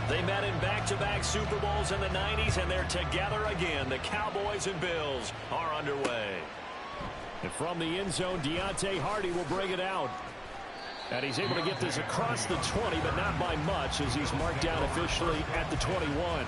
They met in back-to-back Super Bowls in the 90s, and they're together again. The Cowboys and Bills are underway. And from the end zone, Deontay Hardy will bring it out. And he's able to get this across the 20, but not by much, as he's marked down officially at the 21.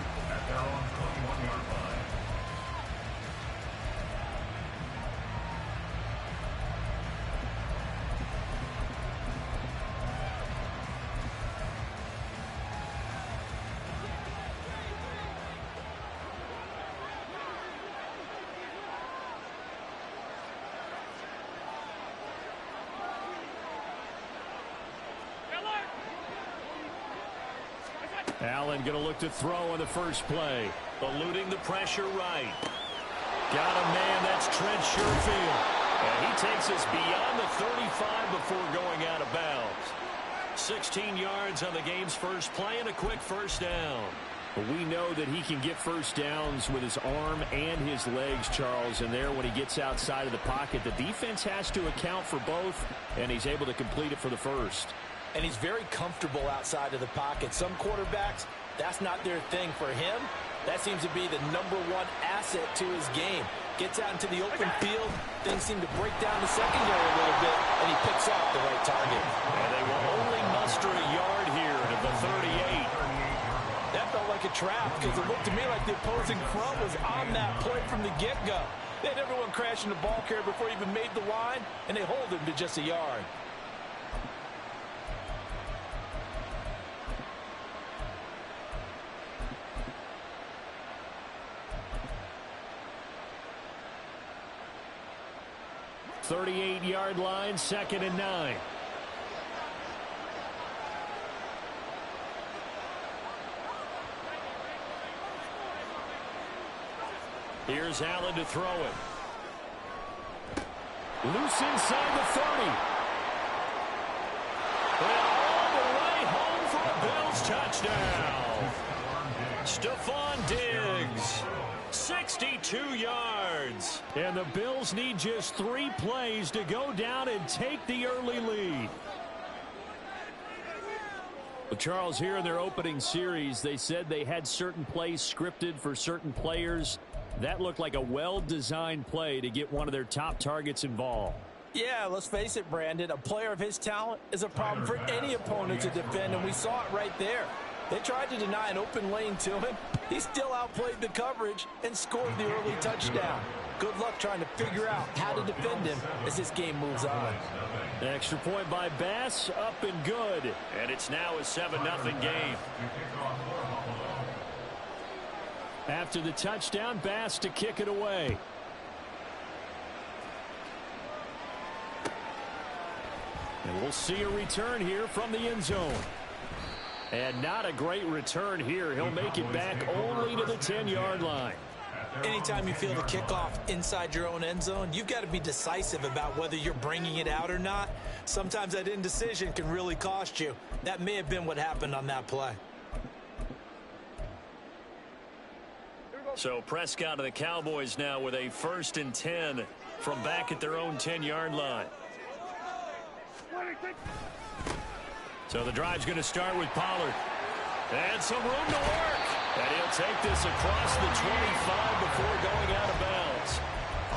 Allen going to look to throw on the first play. Eluding the pressure right. Got a man, that's Trent Sherfield. And he takes us beyond the 35 before going out of bounds. 16 yards on the game's first play and a quick first down. But we know that he can get first downs with his arm and his legs, Charles. And there, when he gets outside of the pocket, the defense has to account for both, and he's able to complete it for the first. And he's very comfortable outside of the pocket. Some quarterbacks, that's not their thing. For him, that seems to be the #1 asset to his game. Gets out into the open field, things seem to break down the secondary a little bit, and he picks off the right target. And they will only muster a yard here to the 38. That felt like a trap, because it looked to me like the opposing front was on that play from the get-go. They had everyone crashing the ball carrier before he even made the line, and they hold him to just a yard. .38-yard line, 2nd and 9. Here's Allen to throw it. Loose inside the 30. And all the way home for a Bills touchdown. Stephon Diggs. 62 yards. And the Bills need just 3 plays to go down and take the early lead. Well, Charles, here in their opening series, they said they had certain plays scripted for certain players. That looked like a well-designed play to get one of their top targets involved. Yeah, let's face it, Brandon. A player of his talent is a problem for any opponent to defend, and we saw it right there. They tried to deny an open lane to him. He still outplayed the coverage and scored the early touchdown. Good luck trying to figure out how to defend him as this game moves on. Extra point by Bass, up and good. And it's now a 7-0 game. After the touchdown, Bass to kick it away. And we'll see a return here from the end zone. And not a great return here. He'll make it back only to the 10-yard line. Anytime you feel the kickoff inside your own end zone, you've got to be decisive about whether you're bringing it out or not. Sometimes that indecision can really cost you. That may have been what happened on that play. So Prescott and the Cowboys now with a 1st and 10 from back at their own 10-yard line. So the drive's going to start with Pollard. And some room to work. And he'll take this across the 25 before going out of bounds.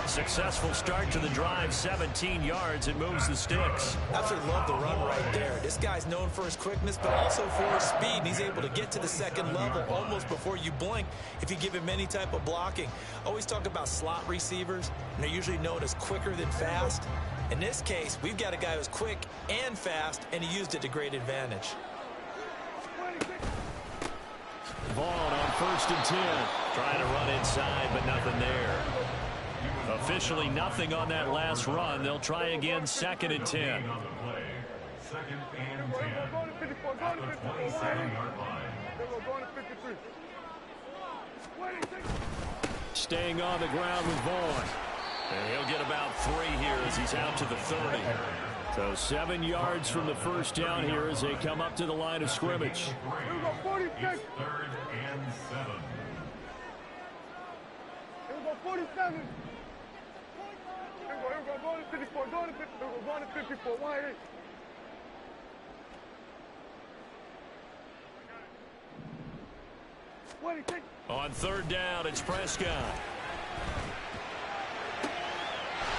Successful start to the drive, 17 yards. It moves the sticks. Absolutely love the run right there. This guy's known for his quickness, but also for his speed. And he's able to get to the second level almost before you blink if you give him any type of blocking. Always talk about slot receivers, and they're usually known as quicker than fast. In this case, we've got a guy who's quick and fast, and he used it to great advantage. Vaughn on 1st and 10. Trying to run inside, but nothing there. Officially nothing on that last run. They'll try again, 2nd and 10. 2nd and 10 at the 27-yard line. Staying on the ground with Vaughn. And he'll get about 3 here as he's out to the 30. So 7 yards from the first down here as they come up to the line of scrimmage. 3rd and 7. 47. Here we go, going to 54, going to 54, going to 54, 188. On third down, it's Prescott.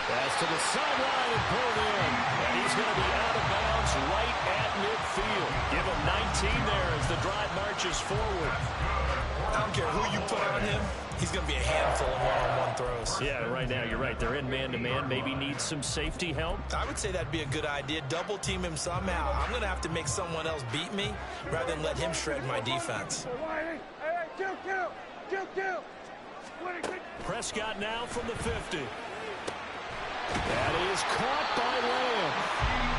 Pass to the sideline and pulled in. And he's going to be out of bounds right at midfield. Give him 19 there as the drive marches forward. I don't care who you put on him. He's going to be a handful of one-on-one throws. Yeah, right now you're right. They're in man-to-man. Maybe needs some safety help. I would say that'd be a good idea. Double team him somehow. I'm going to have to make someone else beat me rather than let him shred my defense. Prescott now from the 50. That is caught by Lamb.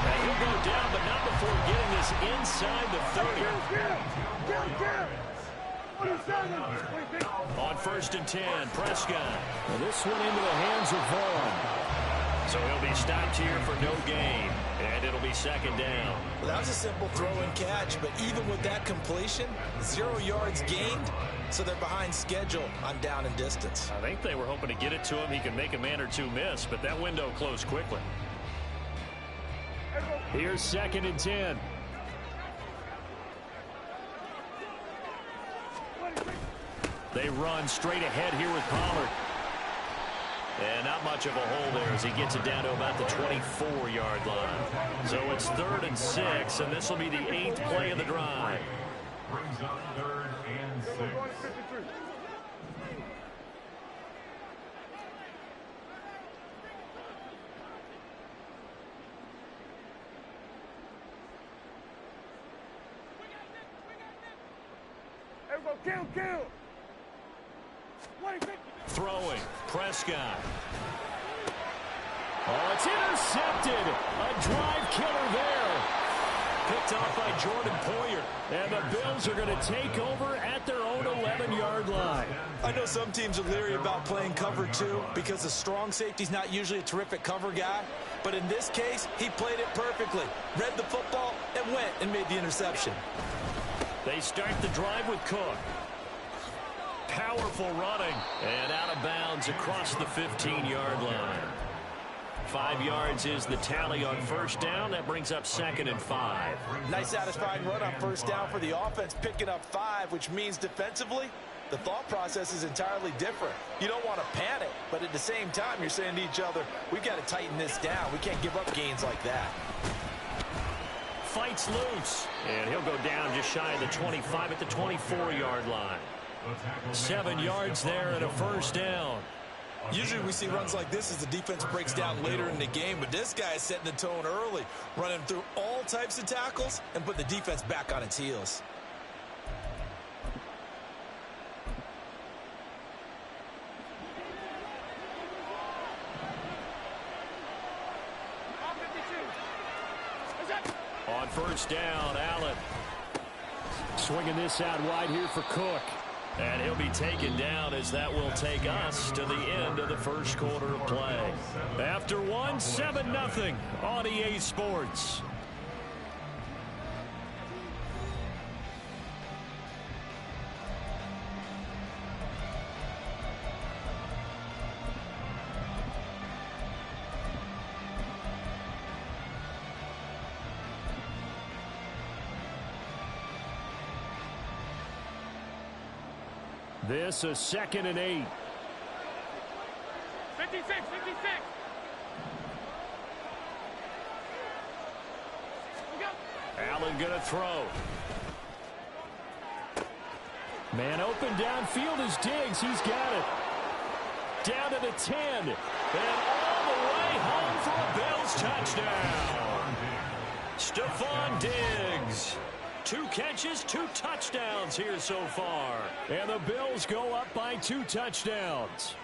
Now he'll go down, but not before getting this inside the 30. On first and 10, Prescott. And this one into the hands of Vaughn. So he'll be stopped here for no gain. And it'll be second down. Well, that was a simple throw and catch, but even with that completion, 0 yards gained, so they're behind schedule on down and distance. I think they were hoping to get it to him. He can make a man or two miss, but that window closed quickly. Here's second and 10. They run straight ahead here with Pollard. And not much of a hole there as he gets it down to about the 24-yard line. So it's 3rd and 6, and this will be the 8th play of the drive. Brings up 3rd and 6. Kill. Throwing, Prescott. Oh, it's intercepted. A drive killer there. Picked off by Jordan Poyer. And the Bills are going to take over at their own 11-yard line. I know some teams are leery about playing cover 2 because the strong safety's not usually a terrific cover guy. But in this case, he played it perfectly. Read the football and went and made the interception. They start the drive with Cook. Powerful running. And out of bounds across the 15-yard line. 5 yards is the tally on first down. That brings up 2nd and 5. Nice satisfying run on first down for the offense, picking up 5, which means defensively, the thought process is entirely different. You don't want to panic, but at the same time, you're saying to each other, we've got to tighten this down. We can't give up gains like that. Fights loose. And he'll go down just shy of the 25 at the 24-yard line. 7 yards there and a first down. Usually we see runs like this as the defense breaks down later in the game, but this guy is setting the tone early, running through all types of tackles and put the defense back on its heels. On first down, Allen. Swinging this out wide here for Cook. And he'll be taken down as that will take us to the end of the first quarter of play. After one, 7-0 on EA Sports. This a 2nd and 8. 56. Allen gonna throw. Man open downfield is Diggs. He's got it. Down to the 10. And all the way home for a Bills touchdown. Stephon Diggs. 2 catches, 2 touchdowns here so far. And the Bills go up by 2 touchdowns.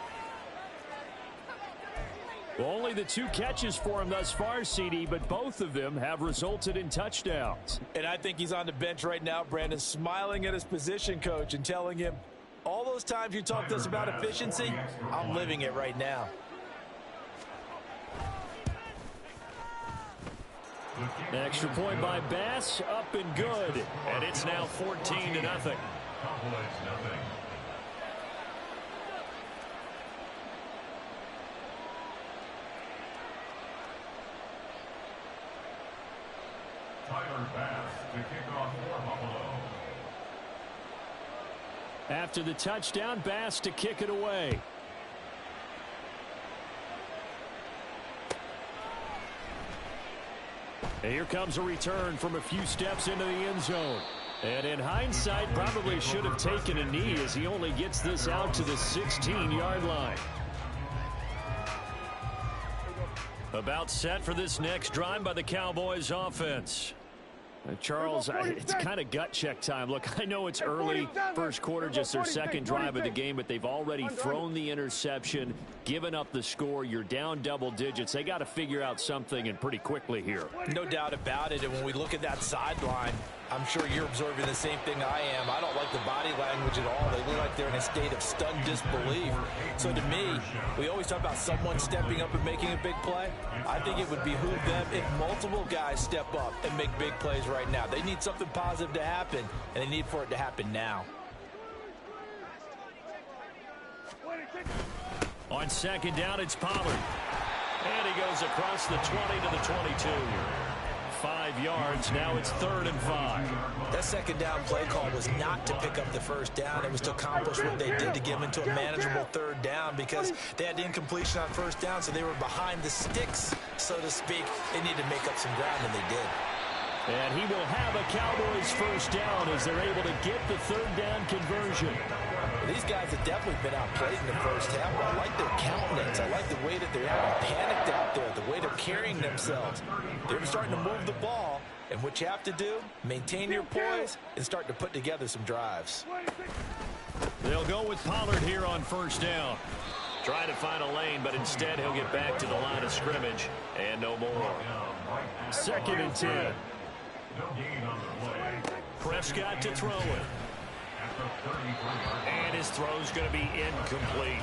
Only the 2 catches for him thus far, CD, but both of them have resulted in touchdowns. And I think he's on the bench right now, Brandon, smiling at his position coach and telling him, all those times you talked to us about efficiency, I'm living it right now. Extra point by Bass, up and good. And it's now 14-0. Cowboys 0. Tyler Bass to kick off for Buffalo. After the touchdown, Bass to kick it away. And here comes a return from a few steps into the end zone. And in hindsight, probably should have taken a knee as he only gets this out to the 16-yard line. About set for this next drive by the Cowboys offense. Charles, it's kind of gut check time. Look, I know it's early, first quarter, just their second drive of the game, but they've already thrown the interception, given up the score. You're down double digits. They got to figure out something, and pretty quickly here. No doubt about it, and when we look at that sideline, I'm sure you're observing the same thing I am. I don't like the body language at all. They look like they're in a state of stunned disbelief. So to me, we always talk about someone stepping up and making a big play. I think it would behoove them if multiple guys step up and make big plays right now. They need something positive to happen, and they need for it to happen now. On second down, it's Pollard. And he goes across the 20 to the 22. 5 yards. Now it's 3rd and 5. That second down play call was not to pick up the first down. It was to accomplish what they did to get them into a manageable 3rd down because they had incompletion on first down, so they were behind the sticks, so to speak. They needed to make up some ground, and they did. And he will have a Cowboys first down as they're able to get the 3rd down conversion. These guys have definitely been outplayed in the first half, but I like their countenance. I like the way that they're panicked out there, the way they're carrying themselves. They're starting to move the ball, and what you have to do, maintain your poise and start to put together some drives. They'll go with Pollard here on first down. Trying to find a lane, but instead he'll get back to the line of scrimmage, and no more. 2nd and 10. Prescott to throw it. And his throw's going to be incomplete.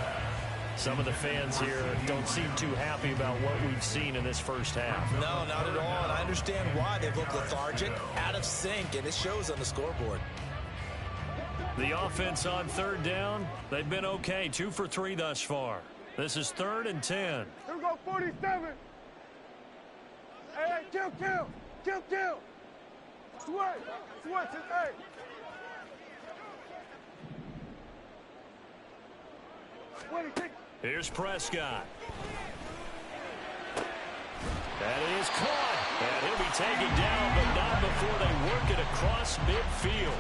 Some of the fans here don't seem too happy about what we've seen in this first half. No, not at all, and I understand why. They look lethargic, out of sync, and it shows on the scoreboard. The offense on 3rd down, they've been okay. 2 for 3 thus far. This is 3rd and 10. Here we go, 47. Hey, kill. Switch, hey. Here's Prescott. That is caught. And he'll be taken down, but not before they work it across midfield.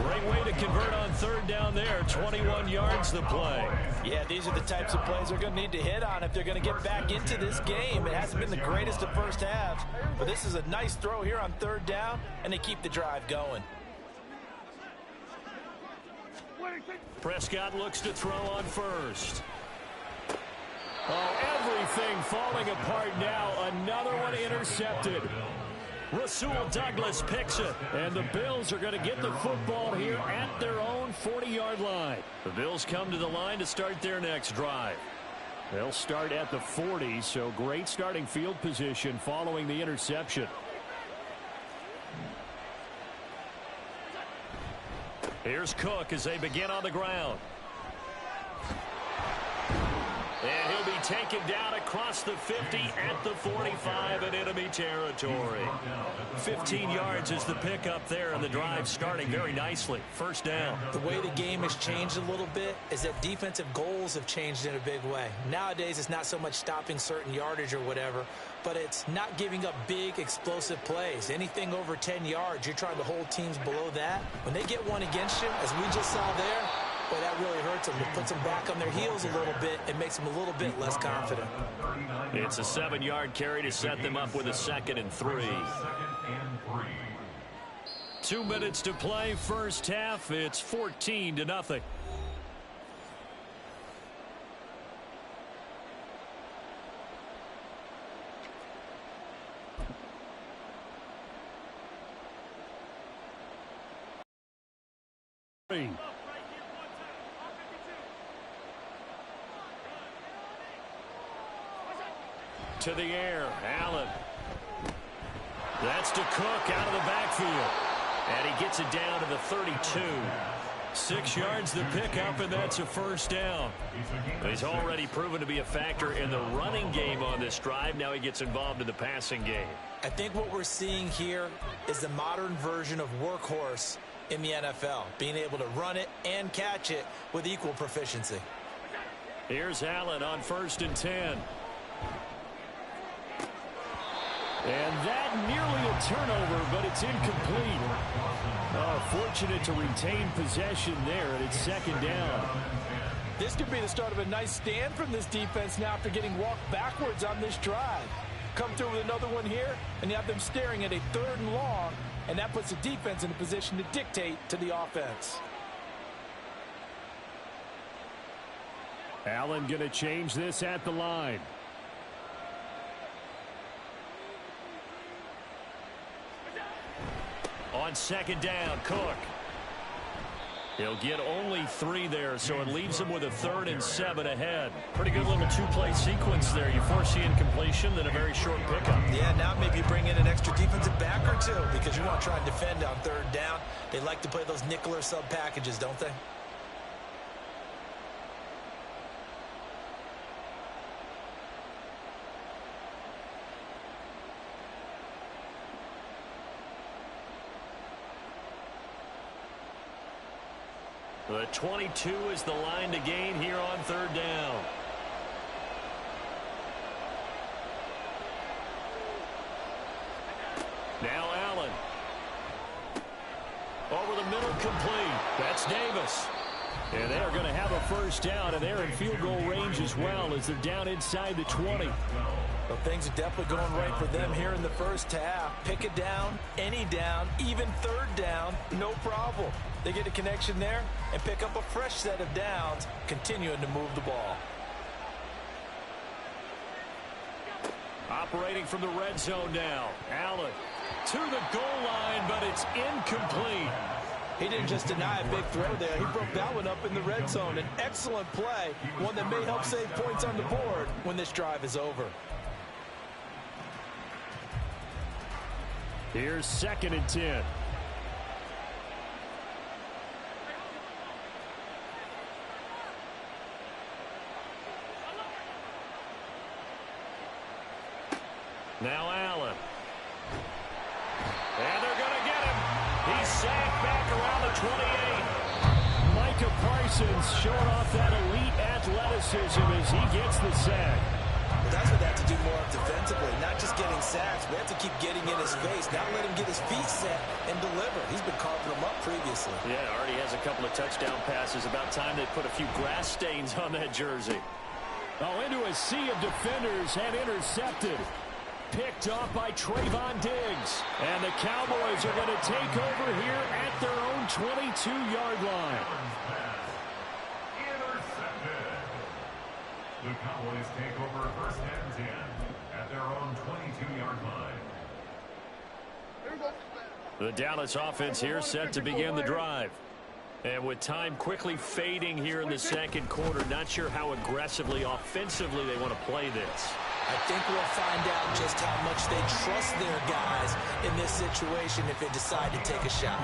Great way to convert on 3rd down there. 21 yards the play. Yeah, these are the types of plays they're going to need to hit on if they're going to get back into this game. It hasn't been the greatest of first halves, but this is a nice throw here on 3rd down, and they keep the drive going. Prescott looks to throw on first. Oh, everything falling apart now. Another one intercepted. Rasul Douglas picks it, and the Bills are going to get the football here at their own 40-yard line. The Bills come to the line to start their next drive. They'll start at the 40, so great starting field position following the interception. Here's Cook as they begin on the ground. And he'll be taken down across the 50 at the 45 in enemy territory. 15 yards is the pickup there, and the drive starting very nicely. First down. The way the game has changed a little bit is that defensive goals have changed in a big way. Nowadays, it's not so much stopping certain yardage or whatever, but it's not giving up big, explosive plays. Anything over 10 yards, you're trying to hold teams below that. When they get one against you, as we just saw there, boy, that really hurts them. It puts them back on their heels a little bit. It makes them a little bit less confident. It's a 7-yard carry to set them up with a 2nd and 3. 2 minutes to play first half. It's 14-0. To the air, Allen. That's to Cook out of the backfield. And he gets it down to the 32. 6 yards the pickup, and that's a first down. He's already proven to be a factor in the running game on this drive. Now he gets involved in the passing game. I think what we're seeing here is the modern version of workhorse in the NFL, being able to run it and catch it with equal proficiency. Here's Allen on 1st and 10. And that nearly a turnover, but it's incomplete. Fortunate to retain possession there, and it's 2nd down. This could be the start of a nice stand from this defense now after getting walked backwards on this drive. Come through with another one here, and you have them staring at a 3rd and long, and that puts the defense in a position to dictate to the offense. Allen going to change this at the line. On 2nd down, Cook. He'll get only 3 there, so it leaves him with a 3rd and 7 ahead. Pretty good little 2-play sequence there. You force the incompletion, then a very short pickup. Yeah, now maybe bring in an extra defensive back or 2 because you want to try and defend on 3rd down. They like to play those nickel or sub packages, don't they? The 22 is the line to gain here on 3rd down. Now Allen. Over the middle, complete. That's Davis. And they're going to have a 1st down, and they're in field goal range as well as they're down inside the 20. Well, things are definitely going right for them here in the 1st half. Pick a down, any down, even 3rd down, no problem. They get a connection there and pick up a fresh set of downs, continuing to move the ball. Operating from the red zone now. Allen to the goal line, but it's incomplete. He didn't just deny a big throw there. He broke that one up in the red zone. An excellent play, one that may help save points on the board when this drive is over. Here's 2nd and 10. Now Allen. And they're going to get him. He's sacked back around the 28. Micah Parsons showing off that elite athleticism as he gets the sack. Well, that's what they have to do more of defensively, not just getting sacks. We have to keep getting in his face, not let him get his feet set and deliver. He's been carving them up previously. Yeah, already has a couple of touchdown passes. About time they put a few grass stains on that jersey. Oh, into a sea of defenders and intercepted. Picked off by Trayvon Diggs. And the Cowboys are going to take over here at their own 22-yard line. Intercepted. The Cowboys take over 1st and 10 at their own 22-yard line. The Dallas offense here set to begin the drive. And with time quickly fading here in the 2nd quarter, not sure how aggressively, offensively they want to play this. I think we'll find out just how much they trust their guys in this situation if they decide to take a shot.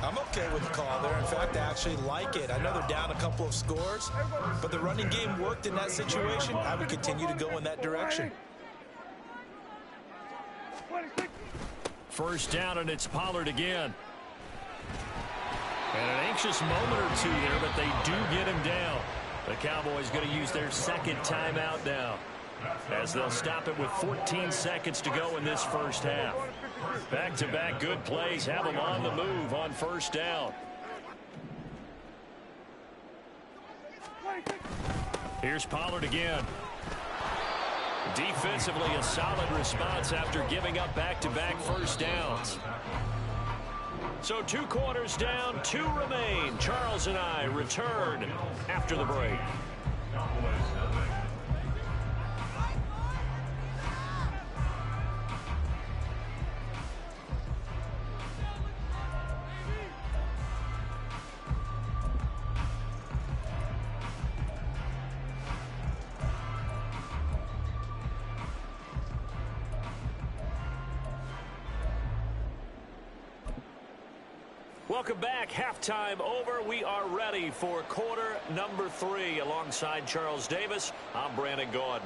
I'm okay with the call there. In fact, I actually like it. I know they're down a couple of scores, but the running game worked in that situation. I would continue to go in that direction. 1st down, and it's Pollard again. And an anxious moment or 2 there, but they do get him down. The Cowboys going to use their 2nd timeout now, as they'll stop it with 14 seconds to go in this 1st half. Back-to-back good plays have them on the move on 1st down. Here's Pollard again. Defensively, a solid response after giving up back-to-back 1st downs. So 2 quarters down, 2 remain. Charles and I return after the break. Welcome back. Halftime over. We are ready for quarter number 3. Alongside Charles Davis, I'm Brandon Gaudin.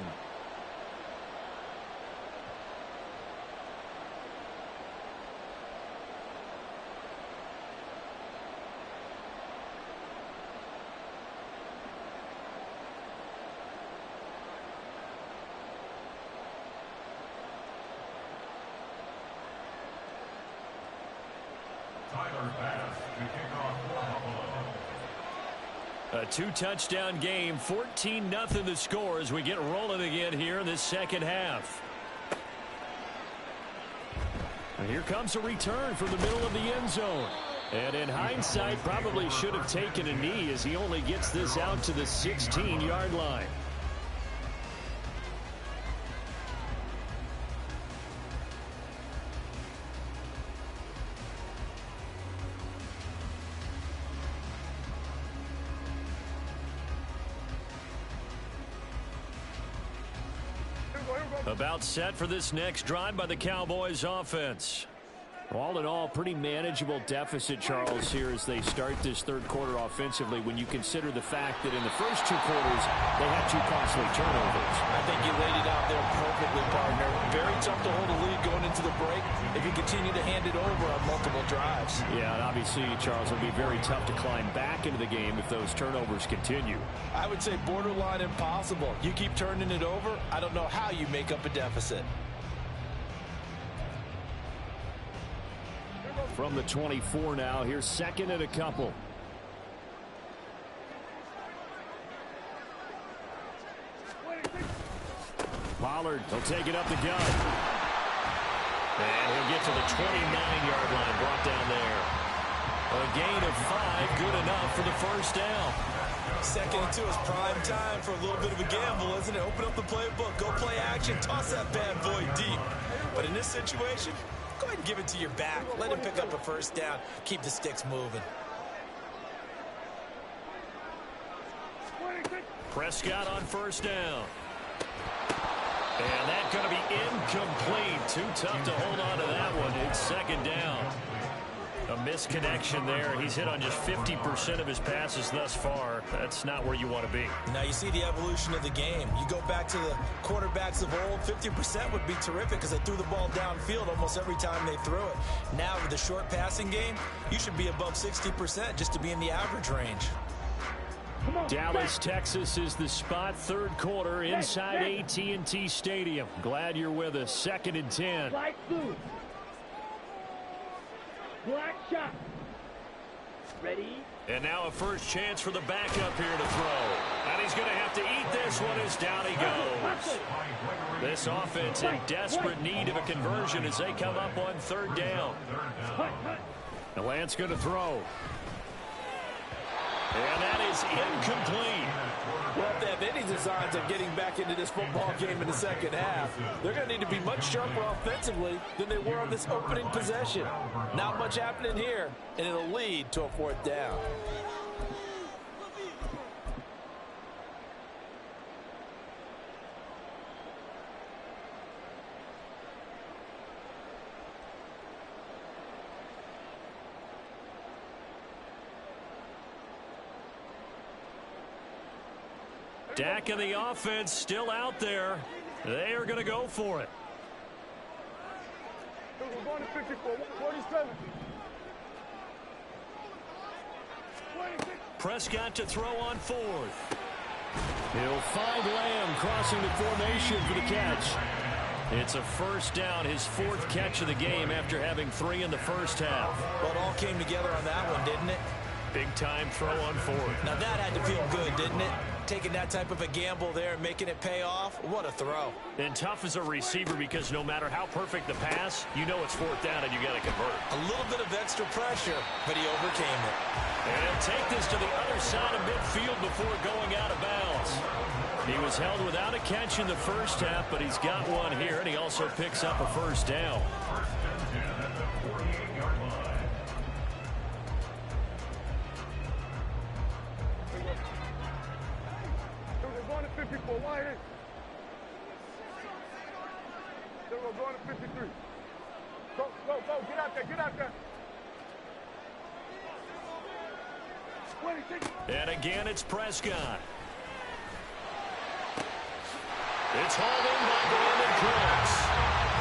pass to kick off for Buffalo. A two-touchdown game, 14-0 the score as we get rolling again here in this second half. And here comes a return from the middle of the end zone. And in hindsight, probably should have taken a knee as he only gets this out to the 16-yard line. About set for this next drive by the Cowboys offense. All in all, pretty manageable deficit, Charles, here as they start this third quarter offensively when you consider the fact that in the first two quarters they had two costly turnovers. I think you laid it out there perfectly, partner. Very tough to hold a lead going into the break if you continue to hand it over on multiple drives. Yeah, and obviously, Charles, it'll be very tough to climb back into the game if those turnovers continue. I would say borderline impossible. You keep turning it over, I don't know how you make up a deficit. From the 24 now, here's second and a couple. Pollard, he'll take it up the gut. And he'll get to the 29-yard line, brought down there. A gain of 5, good enough for the first down. Second and 2 is prime time for a little bit of a gamble, isn't it? Open up the playbook, go play action, toss that bad boy deep. But in this situation, go ahead and give it to your back. Let him pick up a first down. Keep the sticks moving. Prescott on first down. And that's going to be incomplete. Too tough to hold on to that one. It's second down. A misconnection there. He's hit on just 50% of his passes thus far. That's not where you want to be. Now you see the evolution of the game. You go back to the quarterbacks of old, 50% would be terrific because they threw the ball downfield almost every time they threw it. Now with the short passing game, you should be above 60% just to be in the average range. Dallas, Texas is the spot, third quarter inside AT&T Stadium. Glad you're with us. Second and 10. Black suit. Black shot. Ready? And now a first chance for the backup here to throw. And he's going to have to eat this one as down he goes. This offense in desperate need of a conversion as they come up on third down. And Lance going to throw. And that is incomplete. Well, if they have any designs of getting back into this football game in the second half, they're going to need to be much sharper offensively than they were on this opening possession. Not much happening here, and it'll lead to a fourth down. Dak and the offense still out there. They are going to go for it. We're going to 54, 47. Prescott to throw on fourth. He'll find Lamb crossing the formation for the catch. It's a first down, his fourth catch of the game after having 3 in the first half. Well, it all came together on that one, didn't it? Big time throw on fourth. Now that had to feel good, didn't it? Taking that type of a gamble there and making it pay off. What a throw. And tough as a receiver because no matter how perfect the pass, you know it's fourth down and you got to convert. A little bit of extra pressure, but he overcame it. And he'll take this to the other side of midfield before going out of bounds. He was held without a catch in the first half, but he's got one here, and he also picks up a first down. We're going to 54, wide in. We're going to 53. Go, get out there, get out there. 26. And again, it's Prescott. It's hauled in by Brandon Cooks.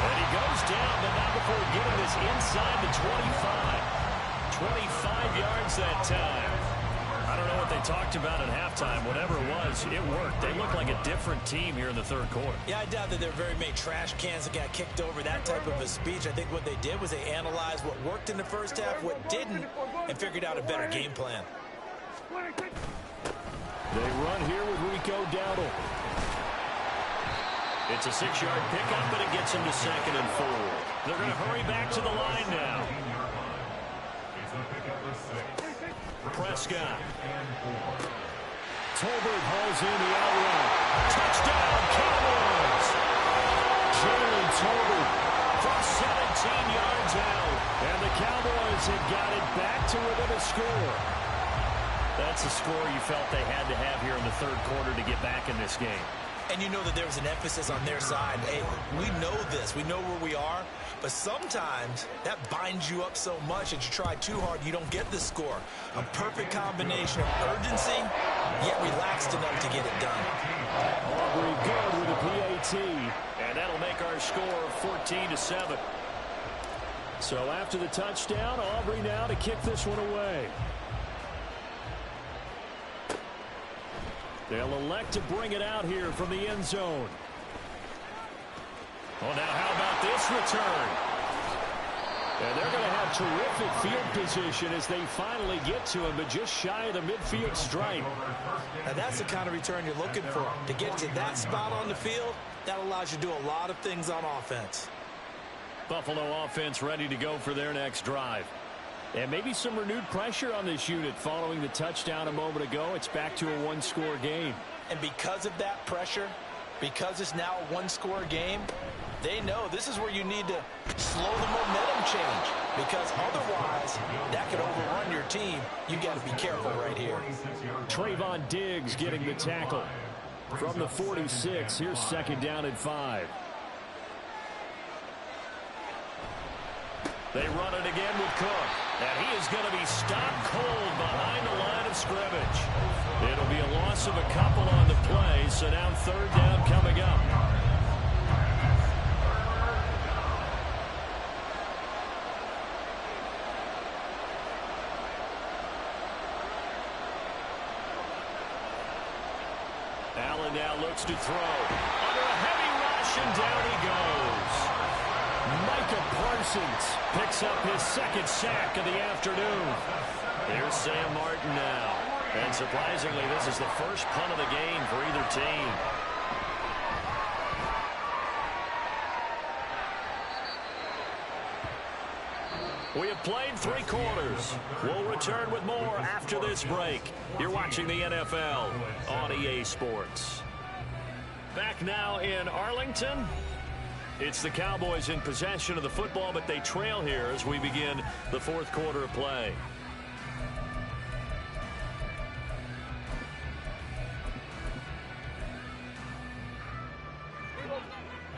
And he goes down, but not before getting this inside the 25. 25 yards that time. I don't know what they talked about at halftime. Whatever it was, it worked. They looked like a different team here in the third quarter. Yeah, I doubt that there were very many trash cans that got kicked over, that type of a speech. I think what they did was they analyzed what worked in the first half, what didn't, and figured out a better game plan. They run here with Rico Dowdle. It's a 6-yard pickup, but it gets him to 2nd and 4. They're going to hurry back to the line now. Prescott. Tolbert hauls in the outrun. Touchdown, Cowboys! Jalen Tolbert from 17 yards out. And the Cowboys have got it back to within a score. That's a score you felt they had to have here in the third quarter to get back in this game. And you know that there was an emphasis on their side. Hey, we know this. We know where we are. But sometimes that binds you up so much that you try too hard, you don't get the score. A perfect combination of urgency, yet relaxed enough to get it done. Aubrey good with a PAT. And that'll make our score 14-7. So after the touchdown, Aubrey now to kick this one away. They'll elect to bring it out here from the end zone. Well, now how about this return? And they're going to have terrific field position as they finally get to him, but just shy of the midfield stripe. Now that's the kind of return you're looking for. To get to that spot on the field, that allows you to do a lot of things on offense. Buffalo offense ready to go for their next drive. And maybe some renewed pressure on this unit following the touchdown a moment ago. It's back to a one-score game. And because of that pressure, because it's now a one-score game, they know this is where you need to slow the momentum change. Because otherwise, that could overrun your team. You've got to be careful right here. Trayvon Diggs getting the tackle. From the 46, here's 2nd down and 5. They run it again with Cook. And he is going to be stopped cold behind the line of scrimmage. It'll be a loss of a couple on the play, so now 3rd down coming up. Allen now looks to throw. Under a heavy rush, and down he goes. Micah Parsons picks up his 2nd sack of the afternoon. Here's Sam Martin now. And surprisingly, this is the first punt of the game for either team. We have played 3 quarters. We'll return with more after this break. You're watching the NFL on EA Sports. Back now in Arlington. It's the Cowboys in possession of the football, but they trail here as we begin the 4th quarter of play.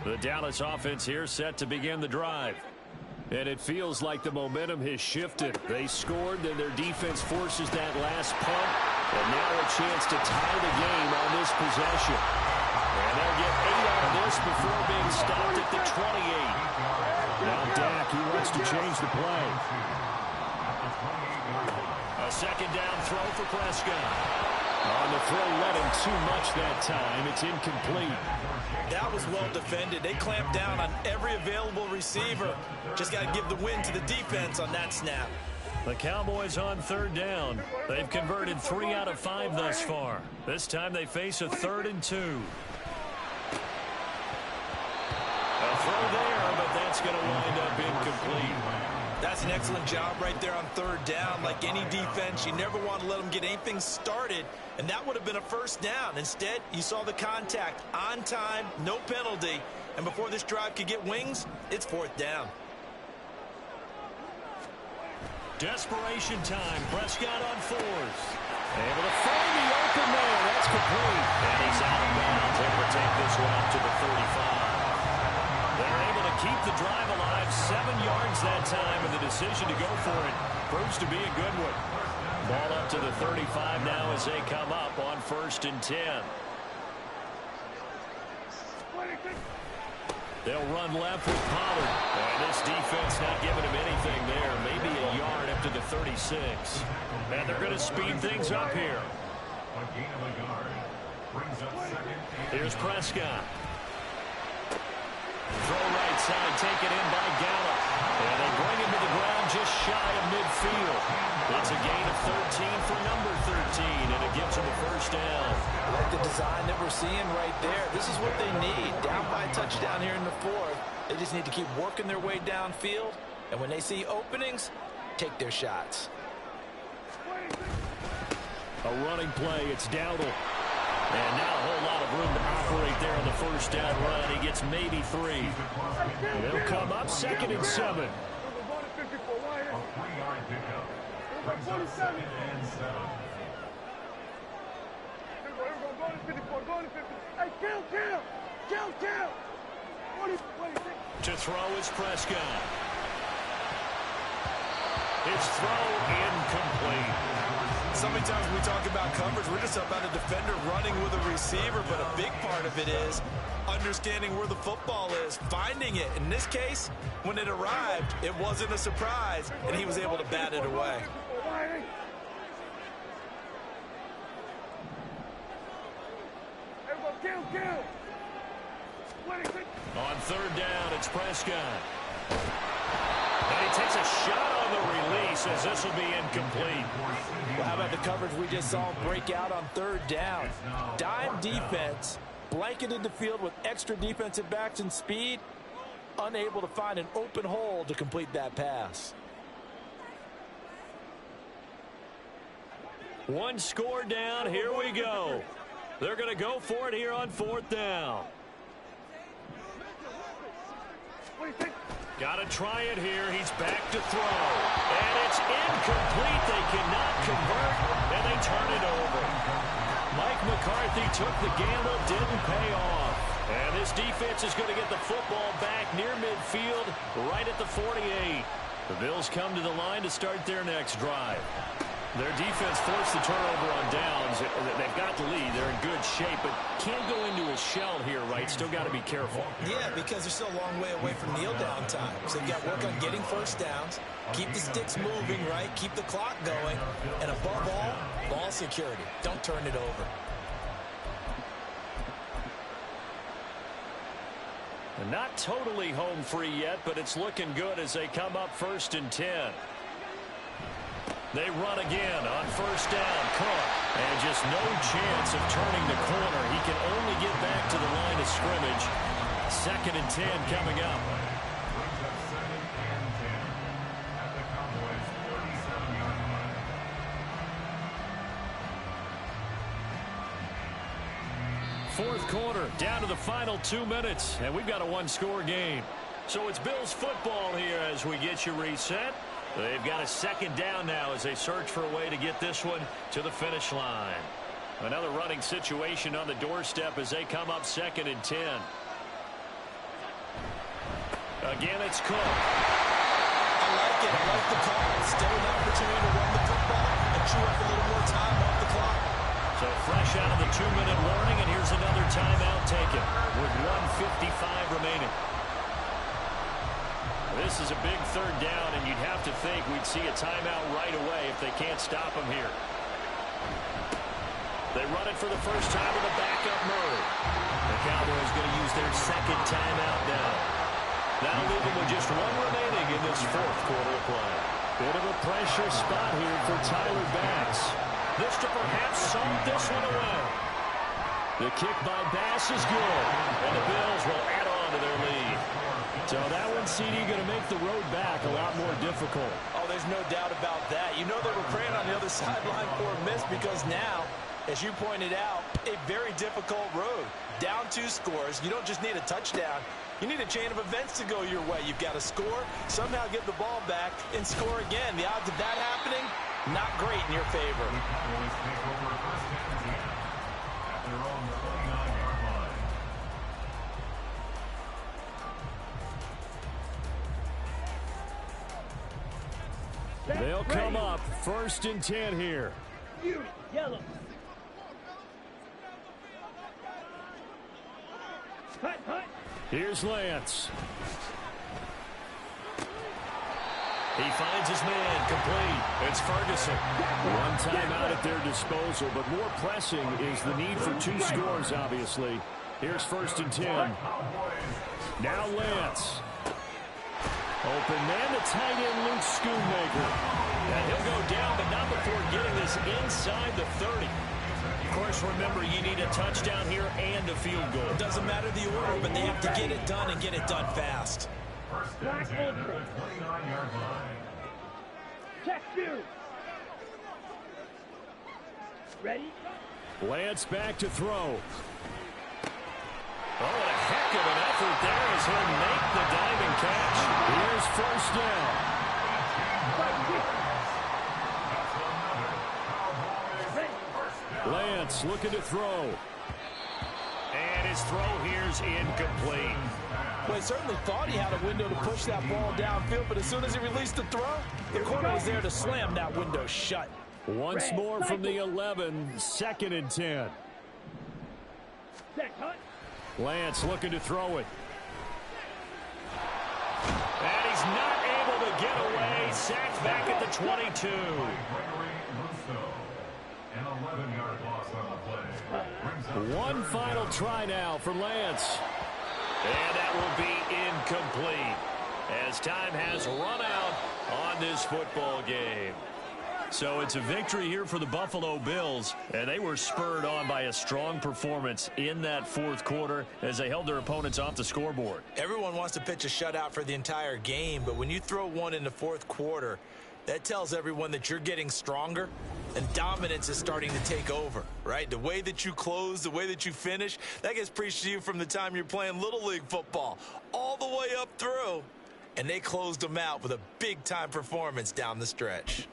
The Dallas offense here set to begin the drive. And it feels like the momentum has shifted. They scored, then their defense forces that last punt. And now a chance to tie the game on this possession. And they'll get 8 on this before being stopped at the 28. Now Dak, he wants to change the play. A 2nd down throw for Prescott. On the throw, led him too much that time. It's incomplete. That was well defended. They clamped down on every available receiver. Just got to give the win to the defense on that snap. The Cowboys on 3rd down. They've converted 3 out of 5 thus far. This time they face a 3rd and 2. A throw there, but that's going to wind up incomplete. That's an excellent job right there on 3rd down. Like any defense, you never want to let them get anything started, and that would have been a 1st down. Instead, you saw the contact on time, no penalty, and before this drive could get wings, it's 4th down. Desperation time. Prescott on 4th. Able to find the open man. That's complete. And he's out of bounds. Able to take this one up to the 35. They're able to keep the drive alive. 7 yards that time, and the decision to go for it proves to be a good one. Ball up to the 35 now as they come up on 1st and 10. They'll run left with Pollard. And this defense not giving him anything there. Maybe a yard up to the 38. 26. And they're going to speed things up here. A gain of a yard. Brings up second. Here's Prescott. Throw right side, taken in by Gallup. And they bring him to the ground just shy of midfield. It's a gain of 13 for number 13, and it gives him a first down. I like the design that we're seeing right there. This is what they need. Down by a touchdown here in the fourth. They just need to keep working their way downfield. And when they see openings, take their shots. A running play. It's Dowdle. And now a whole lot of room to operate there on the first down run. He gets maybe 3. They'll come up 2nd and 7. A 3-yard pickup. Brings up 2nd and 7. Hey, kill. To throw is Prescott. His throw incomplete. So many times we talk about coverage, we're just about a defender running with a receiver, but a big part of it is understanding where the football is, finding it. In this case, when it arrived, it wasn't a surprise, and he was able to bat it away. On 3rd down, it's Prescott. And he takes a shot on the release as this will be incomplete. Well, how about the coverage we just saw break out on 3rd down? Dime defense, blanketed the field with extra defensive backs and speed, unable to find an open hole to complete that pass. One score down. Here we go. They're going to go for it here on 4th down. Got to try it here. He's back to throw. And it's incomplete. They cannot convert, and they turn it over. Mike McCarthy took the gamble, didn't pay off. And this defense is going to get the football back near midfield, right at the 48. The Bills come to the line to start their next drive. Their defense forced the turnover on downs. They've got the lead. They're in good shape, but can't go into a shell here, right? Still got to be careful. Yeah, because they're still a long way away from kneel down time. So you've got to work on getting first downs, keep the sticks moving, right? Keep the clock going, and above all, ball security. Don't turn it over. And not totally home free yet, but it's looking good as they come up 1st and 10. They run again on 1st down. Cook. And just no chance of turning the corner. He can only get back to the line of scrimmage. 2nd and 10 coming up. Brings up 2nd and 10 at the Cowboys' 37-yard line. Fourth quarter, down to the final 2 minutes, and we've got a one-score game. So it's Bills football here as we get you reset. They've got a 2nd down now as they search for a way to get this one to the finish line. Another running situation on the doorstep as they come up 2nd and 10. Again, it's Cook. I like it. I like the call. Still an opportunity to run the football and chew up a little more time off the clock. So fresh out of the 2-minute warning, and here's another timeout taken with 1:55 remaining. This is a big 3rd down, and you'd have to think we'd see a timeout right away if they can't stop him here. They run it for the first time with a backup Murray. The Cowboys going to use their 2nd timeout now. That'll leave them with just 1 remaining in this 4th quarter of play. Bit of a pressure spot here for Tyler Bass. This to perhaps sum this one away. The kick by Bass is good, and the Bills will add on to their lead. So that one, CD, going to make the road back a lot more difficult. Oh, there's no doubt about that. You know they were praying on the other sideline for a miss because now, as you pointed out, a very difficult road. Down 2 scores. You don't just need a touchdown. You need a chain of events to go your way. You've got to score, somehow get the ball back, and score again. The odds of that happening, not great in your favor. Cowboys take over 1st and 10 at their own 29-yard line. They'll come up 1st and 10 here. Yellow. Here's Lance. He finds his man, complete. It's Ferguson. One timeout at their disposal, but more pressing is the need for 2 scores, obviously. Here's 1st and 10. Now Lance. Open man, the tight end, Luke Schoonmaker. And he'll go down, but not before getting this inside the 30. Of course, remember, you need a touchdown here and a field goal. It doesn't matter the order, but they have to get it done and get it done fast. First and 10 at the 29-yard line. Check you. Ready? Lance back to throw. Oh, what a heck of an effort there as he'll make the diving catch. Here's 1st down. Lance looking to throw. And his throw here's incomplete. Well, he certainly thought he had a window to push that ball downfield, but as soon as he released the throw, the corner was there to slam that window shut. Once more from the 11, 2nd and 10. Lance looking to throw it. And he's not able to get away. Sacked back at the 22. An 11-yard loss on the play. One final try now for Lance. And that will be incomplete as time has run out on this football game. So it's a victory here for the Buffalo Bills, and they were spurred on by a strong performance in that 4th quarter as they held their opponents off the scoreboard. Everyone wants to pitch a shutout for the entire game, but when you throw one in the 4th quarter, that tells everyone that you're getting stronger and dominance is starting to take over, right? The way that you close, the way that you finish, that gets preached to you from the time you're playing Little League football all the way up through, and they closed them out with a big-time performance down the stretch.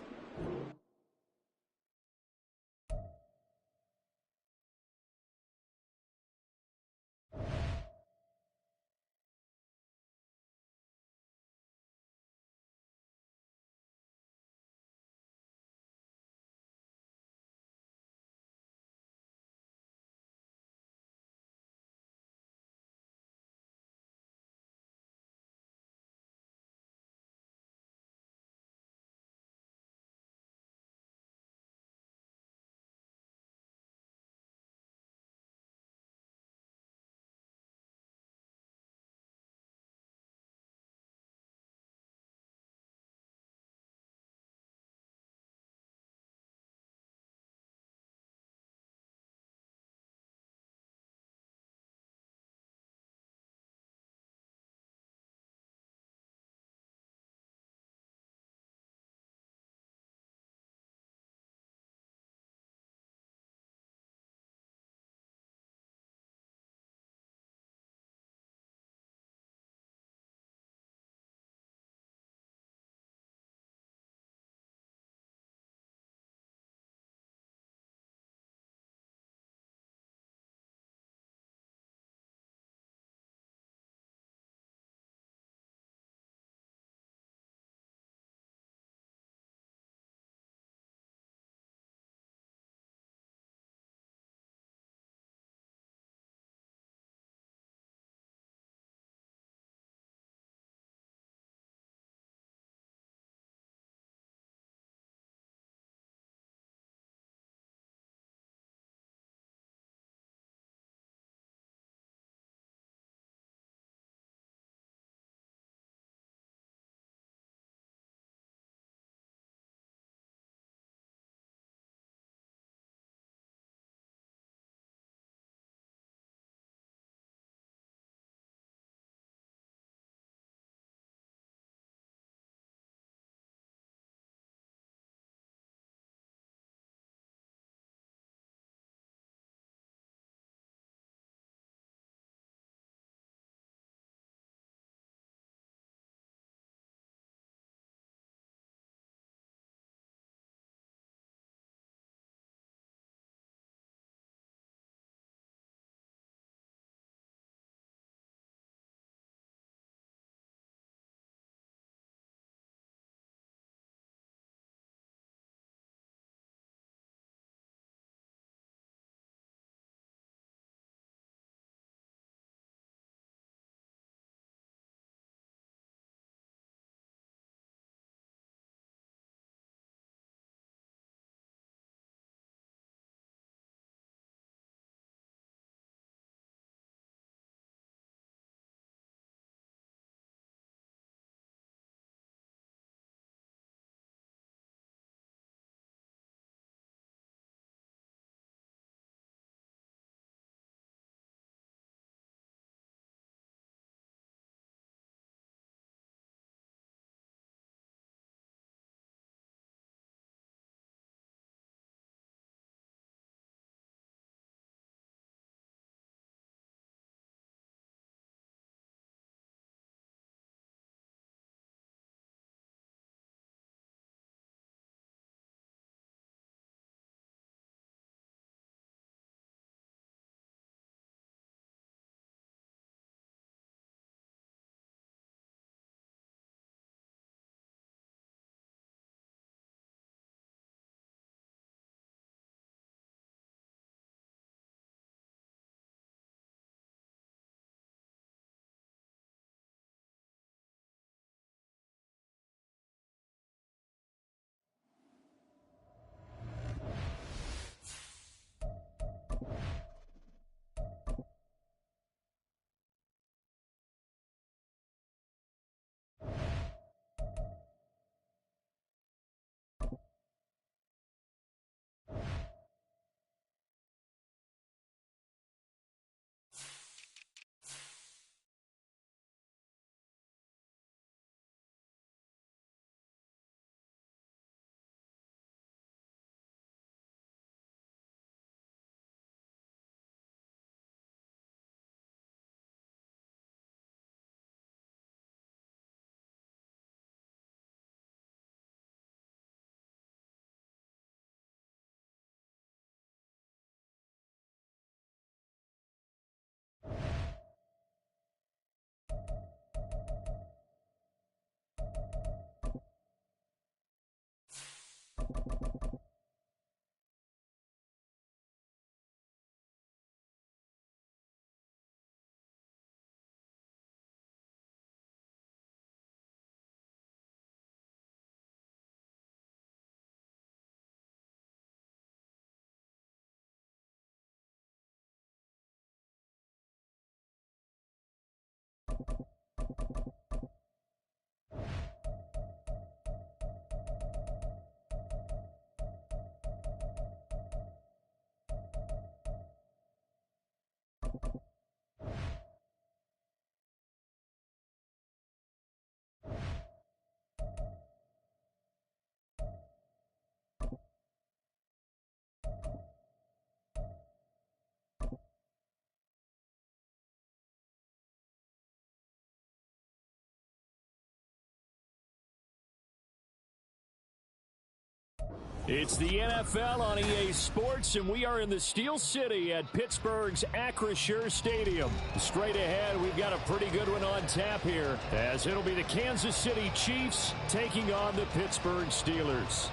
It's the NFL on EA Sports, and we are in the Steel City at Pittsburgh's Acrisure Stadium. Straight ahead, we've got a pretty good one on tap here, as it'll be the Kansas City Chiefs taking on the Pittsburgh Steelers.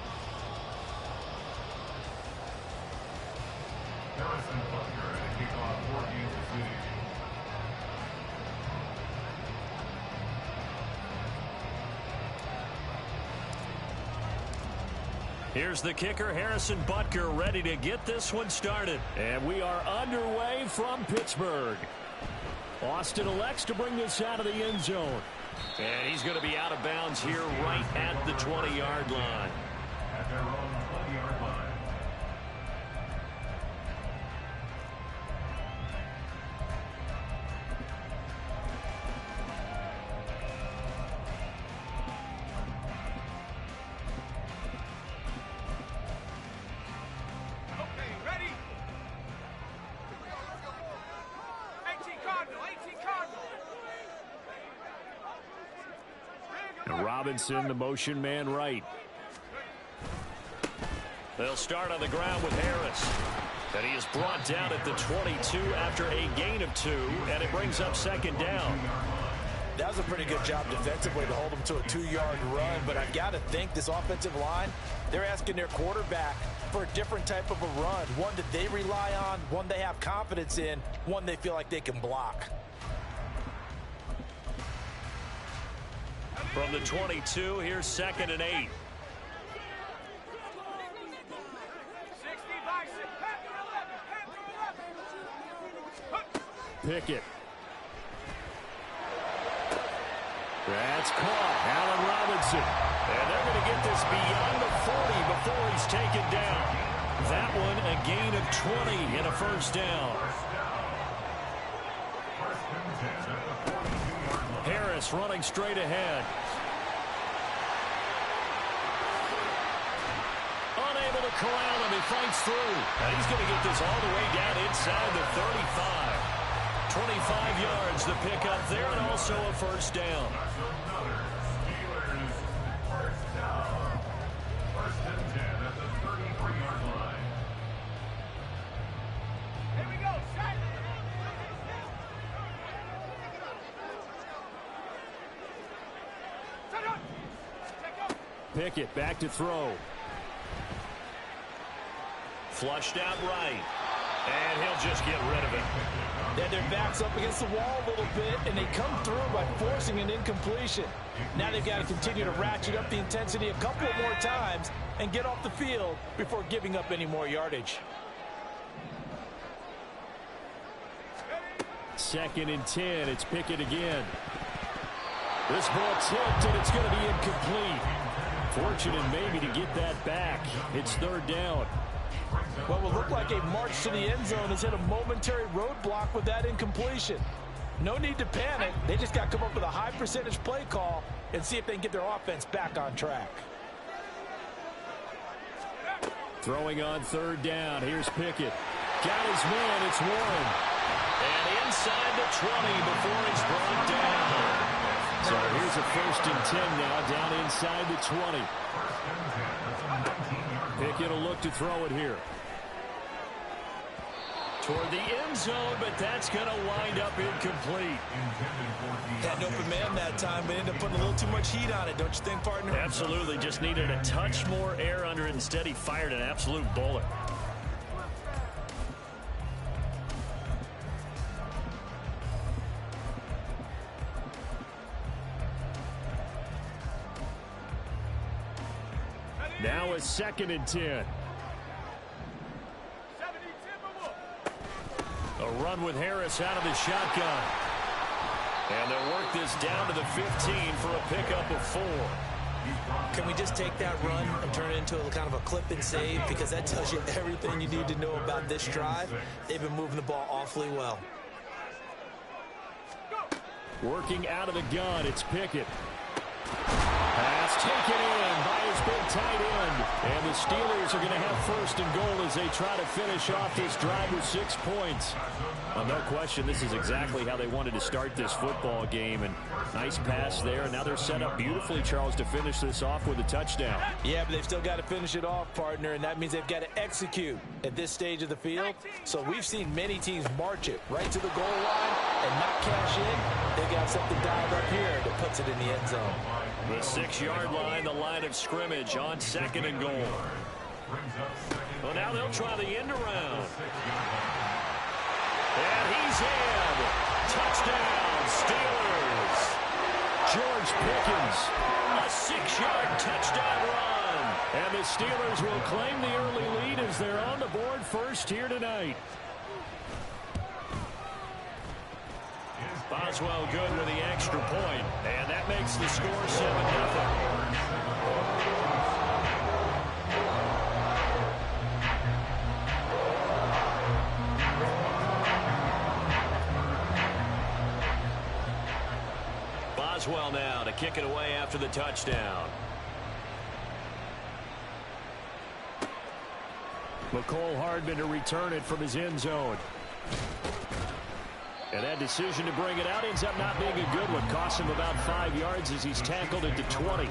Harrison Butker to kick off for Kansas City. Here's the kicker, Harrison Butker, ready to get this one started. And we are underway from Pittsburgh. Austin elects to bring this out of the end zone. And he's going to be out of bounds here right at the 20-yard line. At their own 20-yard line. Robinson, the motion man right. They'll start on the ground with Harris. And he is brought down at the 22 after a gain of 2, and it brings up second down. That was a pretty good job defensively to hold him to a 2-yard run, but I've got to think this offensive line, they're asking their quarterback for a different type of a run, one that they rely on, one they have confidence in, one they feel like they can block. From the 22, here's 2nd and 8. Pickett. That's caught. Allen Robinson. And they're going to get this beyond the 40 before he's taken down. That one a gain of 20 and a first down. Harris running straight ahead. Unable to corral him. He fights through. And he's going to get this all the way down inside the 35. 25 yards the pickup there, and also a first down. Steelers first down. 1st and 10 at the 33-yard line. Here we go, shot. Pickett back to throw. Flushed out right. And he'll just get rid of it. And their back's up against the wall a little bit, and they come through by forcing an incompletion. Now they've got to continue to ratchet up the intensity a couple of more times and get off the field before giving up any more yardage. 2nd and 10. It's Pickett again. This ball tipped, and it's going to be incomplete. Fortunate maybe to get that back. It's 3rd down. What will look like a march to the end zone has hit a momentary roadblock with that incompletion. No need to panic. They just got to come up with a high percentage play call and see if they can get their offense back on track. Throwing on 3rd down. Here's Pickett. Got his man. It's Warren. And inside the 20 before he's brought down. So here's a 1st and 10 now, down inside the 20. Pickett will look to throw it here. Toward the end zone, but that's going to wind up incomplete. Had an open man that time, but ended up putting a little too much heat on it, don't you think, partner? Absolutely. Just needed a touch more air under it. Instead, he fired an absolute bullet. Now it's 2nd and 10. A run with Harris out of the shotgun. And they'll work this down to the 15 for a pickup of 4. Can we just take that run and turn it into a kind of a clip and save? Because that tells you everything you need to know about this drive. They've been moving the ball awfully well. Working out of the gun, it's Pickett. Pass taken in by his big tight end. And the Steelers are going to have first and goal as they try to finish off this drive with 6 points. Well, no question, this is exactly how they wanted to start this football game. And nice pass there. And now they're set up beautifully, Charles, to finish this off with a touchdown. Yeah, but they've still got to finish it off, partner, and that means they've got to execute at this stage of the field. So we've seen many teams march it right to the goal line and not cash in. They got something dialed up here that puts it in the end zone. The 6-yard line, the line of scrimmage on second and goal. Well, now they'll try the end around. And he's in. Touchdown, Steelers. George Pickens, a 6-yard touchdown run. And the Steelers will claim the early lead as they're on the board first here tonight. Boswell good with the extra point, and that makes the score 7-0. Boswell now to kick it away after the touchdown. McCole Hardman to return it from his end zone. And that decision to bring it out ends up not being a good one. Costs him about 5 yards as he's tackled into 20.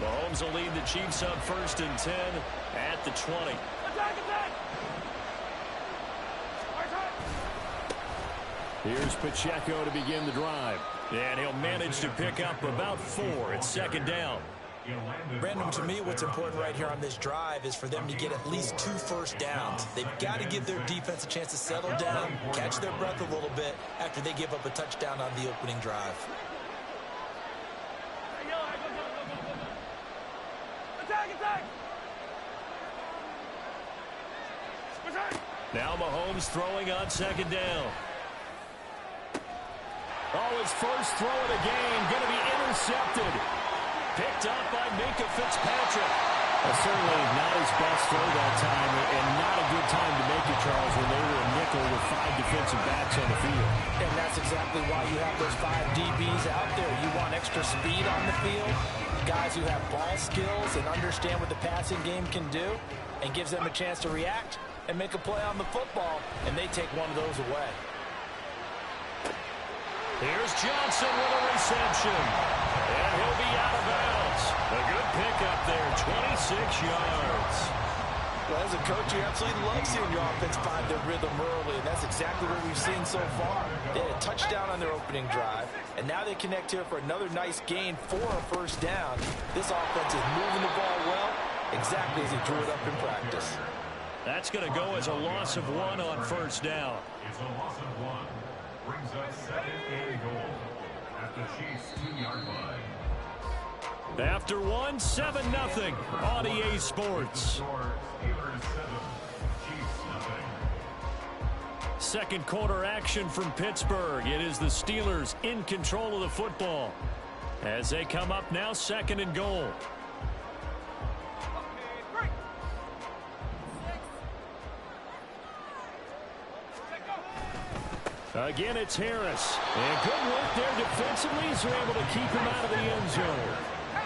Mahomes will lead the Chiefs up 1st and 10 at the 20. Here's Pacheco to begin the drive. And he'll manage to pick up about 4. It's 2nd down. Brandon, to me, what's important right here on this drive is for them to get at least 2 first downs. They've got to give their defense a chance to settle down, catch their breath a little bit after they give up a touchdown on the opening drive. Now Mahomes throwing on 2nd down. Oh, his first throw of the game going to be intercepted. Picked up by Minkah Fitzpatrick. Certainly not his best throw that time, and not a good time to make it, Charles, when they were a nickel with 5 defensive backs on the field. And that's exactly why you have those 5 DBs out there. You want extra speed on the field, guys who have ball skills and understand what the passing game can do, and gives them a chance to react and make a play on the football, and they take one of those away. Here's Johnson with a reception. And he'll be out of bounds. A good pickup there, 26 yards. Well, as a coach, you absolutely love seeing your offense find their rhythm early, and that's exactly what we've seen so far. They had a touchdown on their opening drive, and now they connect here for another nice gain for a first down. This offense is moving the ball well, exactly as he drew it up in practice. That's going to go as a loss of 1 on first down. It's a loss of 1. Brings us 2nd and goal at the Chiefs' 2-yard line. After 1, 7-0 on EA Sports. Steelers 7, Chiefs 0. Second quarter action from Pittsburgh. It is the Steelers in control of the football as they come up now 2nd and goal. Again, it's Harris. And good work there defensively as they're able to keep him out of the end zone.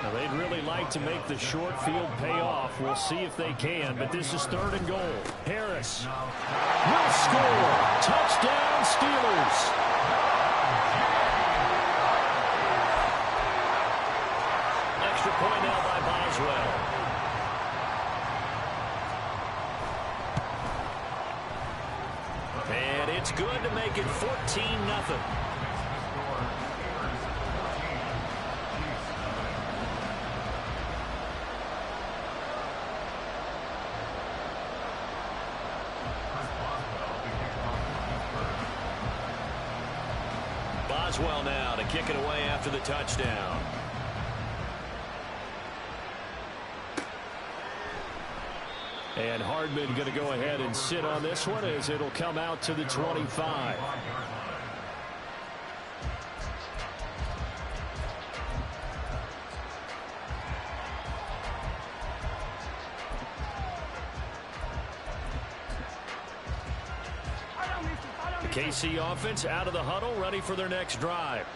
Now, they'd really like to make the short field pay off. We'll see if they can, but this is 3rd and goal. Harris will score. Touchdown, Steelers. Extra point now by Boswell. And it's good to make it 14-0. Boswell now to kick it away after the touchdown. And Hardman going to go ahead and sit on this one as it'll come out to the 25. KC offense out of the huddle, ready for their next drive.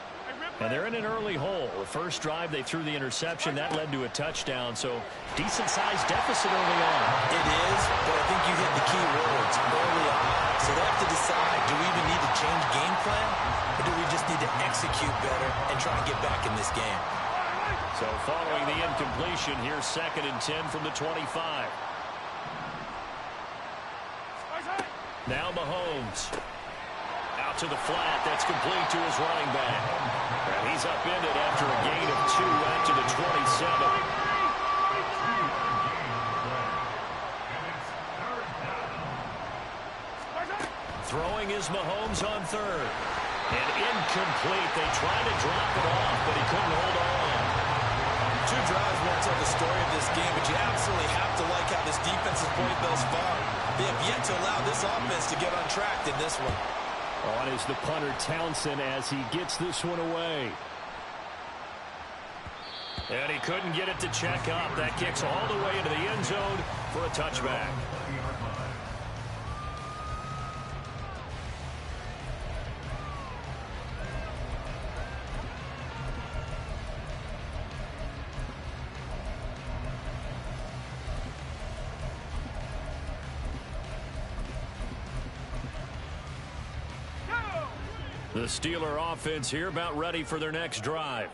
And they're in an early hole. The first drive, they threw the interception. That led to a touchdown, so decent-sized deficit early on. It is, but I think you hit the key words early on. So they have to decide, do we even need to change game plan, or do we just need to execute better and try to get back in this game? So following the incompletion, here's 2nd and 10 from the 25. Now Mahomes. Out to the flat. That's complete to his running back. And he's upended after a gain of 2 out to the 27. Throwing is Mahomes on 3rd. And incomplete. They tried to drop it off, but he couldn't hold on. 2 drives won't tell the story of this game, but you absolutely have to like how this defense has played thus far. They have yet to allow this offense to get untracked in this one. On is the punter Townsend as he gets this one away. And he couldn't get it to check up. That kicks all the way into the end zone for a touchback. The Steeler offense here about ready for their next drive.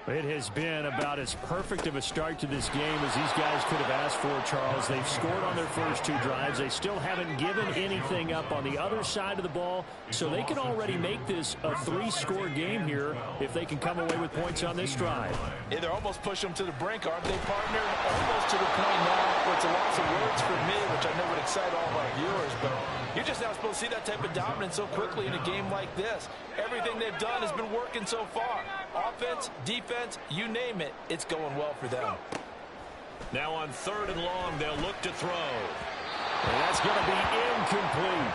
It has been about as perfect of a start to this game as these guys could have asked for, Charles. They've scored on their first 2 drives. They still haven't given anything up on the other side of the ball, so they can already make this a 3-score game here if they can come away with points on this drive. Yeah, they're almost pushing them to the brink, aren't they, partner? Almost to the point now where it's a loss of words for me, which I know would excite all of our viewers, but you're just not supposed to see that type of dominance so quickly in a game like this. Everything they've done has been working so far. Offense, defense, you name it, it's going well for them. Now on 3rd and long, they'll look to throw. And that's going to be incomplete.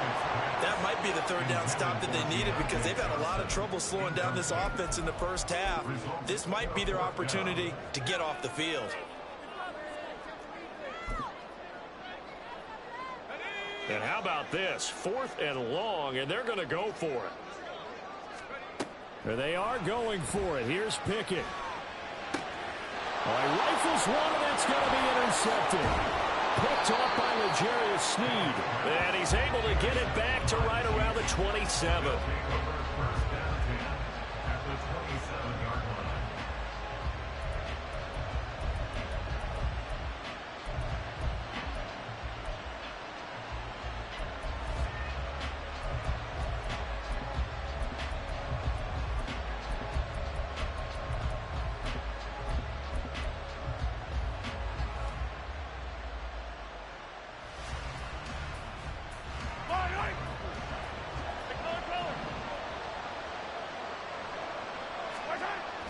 That might be the 3rd down stop that they needed because they've had a lot of trouble slowing down this offense in the first half. This might be their opportunity to get off the field. And how about this? 4th and long, and they're going to go for it. There they are going for it. Here's Pickett. Oh, he rifles one, and it's going to be intercepted. Picked off by L'Jarius Sneed. And he's able to get it back to right around the 27.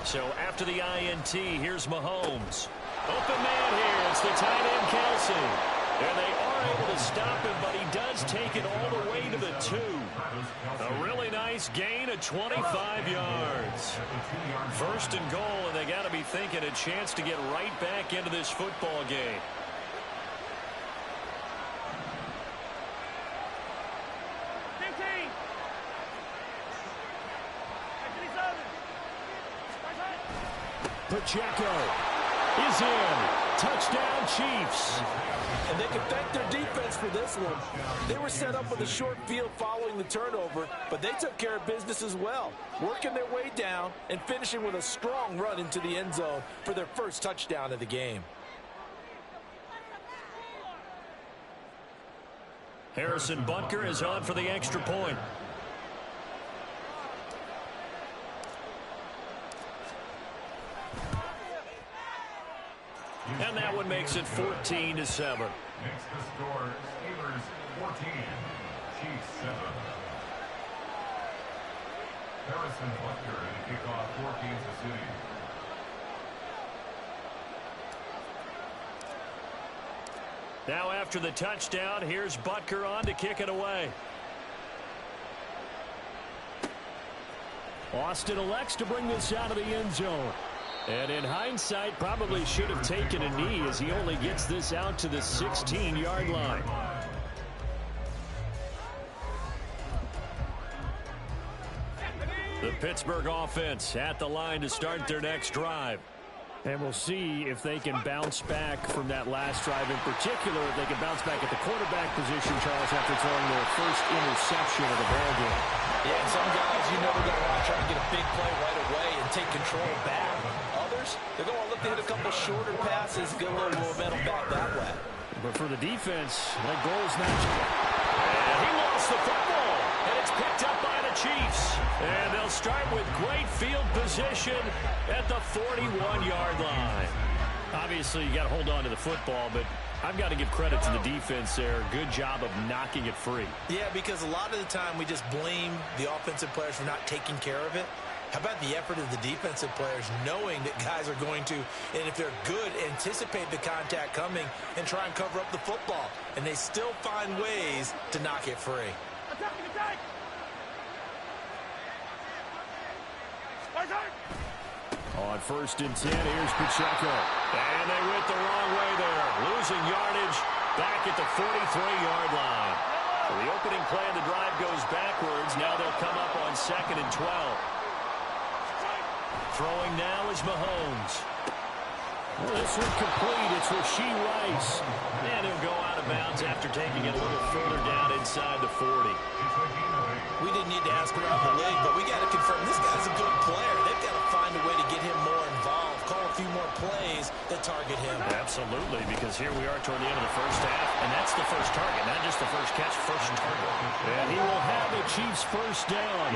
So after the INT, here's Mahomes. Open man here. It's the tight end, Kelsey. And they are able to stop him, but he does take it all the way to the 2. A really nice gain of 25 yards. 1st and goal, and they got to be thinking a chance to get right back into this football game. Pacheco is in. Touchdown, Chiefs. And they can thank their defense for this one. They were set up with a short field following the turnover, but they took care of business as well, working their way down and finishing with a strong run into the end zone for their first touchdown of the game. Harrison Butker is on for the extra point. And that one makes it 14-7. Makes the score Steelers 14, Chiefs 7. Harrison Butker to kick off for Kansas City. Now after the touchdown, here's Butker on to kick it away. Austin elects to bring this out of the end zone. And in hindsight, probably should have taken a knee as he only gets this out to the 16-yard line. The Pittsburgh offense at the line to start their next drive. And we'll see if they can bounce back from that last drive in particular, if they can bounce back at the quarterback position, Charles, after throwing their first interception of the ballgame. Yeah, and some guys, you know, they're going to want to try to get a big play right away and take control back. Others, they're going to look to hit a couple shorter passes, get a little momentum back that way. But for the defense, that goal's not... And he lost the football, and it's picked up by the Chiefs. And they'll start with great field position at the 41-yard line. Obviously, you got to hold on to the football, but I've got to give credit to the defense there. Good job of knocking it free. Yeah, because a lot of the time we just blame the offensive players for not taking care of it. How about the effort of the defensive players knowing that guys are going to, and if they're good, anticipate the contact coming and try and cover up the football. And they still find ways to knock it free. Attacking, attack! On 1st and 10, here's Pacheco. And they went the wrong way there. Losing yardage back at the 43-yard line. So the opening play of the drive goes backwards. Now they'll come up on 2nd and 12. Throwing now is Mahomes. Well, this one complete. It's Rashee Rice. And he'll go out of bounds after taking it a little further down inside the 40. We didn't need to ask around the league, but we got to confirm this guy's a good player. They've got to find a way to get him more involved, call a few more plays that target him. Absolutely, because here we are toward the end of the first half, and that's the first target, not just the first catch, first target. And he will have the Chiefs first down.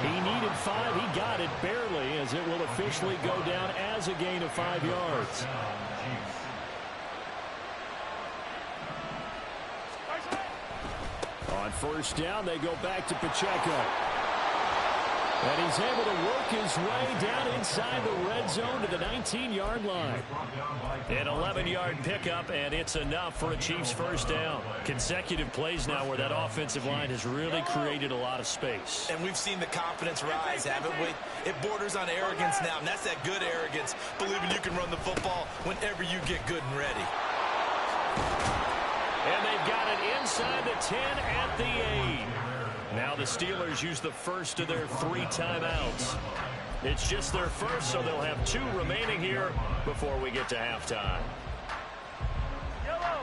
He needed 5. He got it barely, as it will officially go down as a gain of 5 yards. On 1st down, they go back to Pacheco. And he's able to work his way down inside the red zone to the 19-yard line. An 11-yard pickup, and it's enough for a Chiefs first down. Consecutive plays now where that offensive line has really created a lot of space. And we've seen the confidence rise, haven't we? It borders on arrogance now, and that's that good arrogance, believing you can run the football whenever you get good and ready. And they've got it inside the 10 at the 8. Now the Steelers use the first of their 3 timeouts. It's just their first, so they'll have 2 remaining here before we get to halftime. Yellow!